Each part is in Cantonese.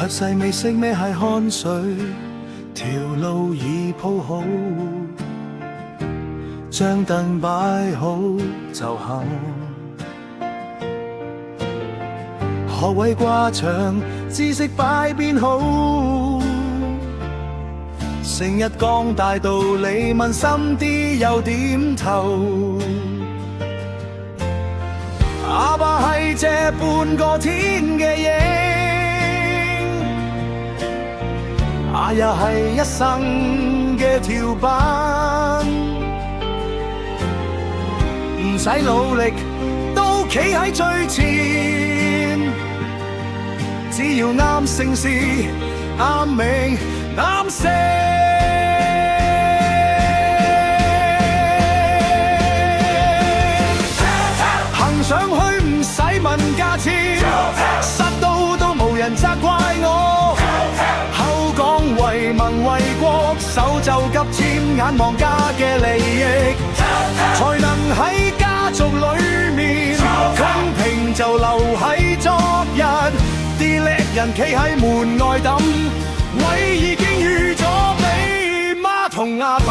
卻細未識咩係看水，條路已鋪好，將燈擺好就行。學位掛牆，知識擺邊好，成日講大道理，問心啲又點頭。阿爸係這半個天嘅影，阿也係一生嘅跳板，唔使努力都企喺最前，只要啱姓氏、啱名、啱姓。上去唔使問價錢，實到都無人責怪我。口講為民為國，手就急簽，眼望家嘅利益，才能喺家族裏面公平就留喺昨日。啲叻人企喺門外等，位已經預咗俾媽同阿爸。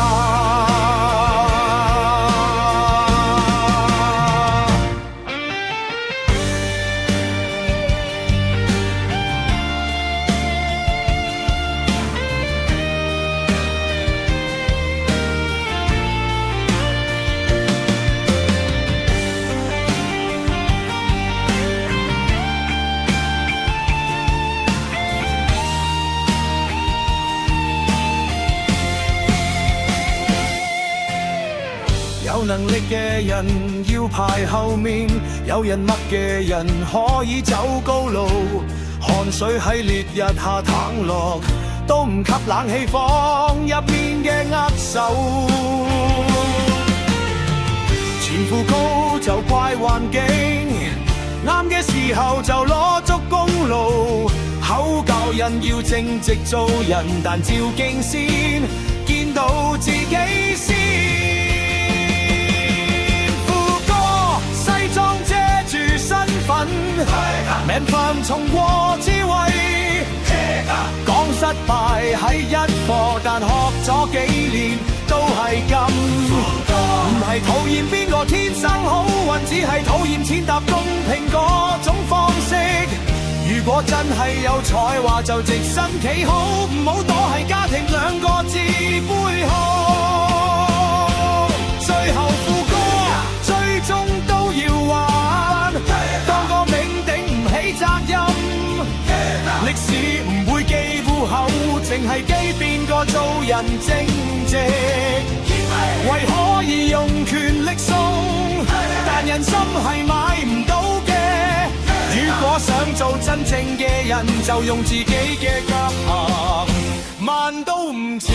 有能力嘅人要排後面，有人脈嘅人可以走高路。汗水喺烈日下淌落，都唔及冷氣房入面嘅握手。前副高就怪環境，啱嘅時候就攞足功勞。口教人要正直做人，但照鏡先見到自己先。命犯重過智慧，講失敗係一課，但學咗幾年都係咁。唔係討厭邊個天生好運，只係討厭踐踏公平嗰種方式。如果真係有才華就直身企好，唔好躲喺家庭兩個字背後。最後副歌最終都要還，當個名頂唔起責任。歷史唔會記戶口，淨係記邊個做人正直。為可以用權力送，但人心係買唔到嘅。如果想做真正嘅人，就用自己嘅腳行，慢都唔遲。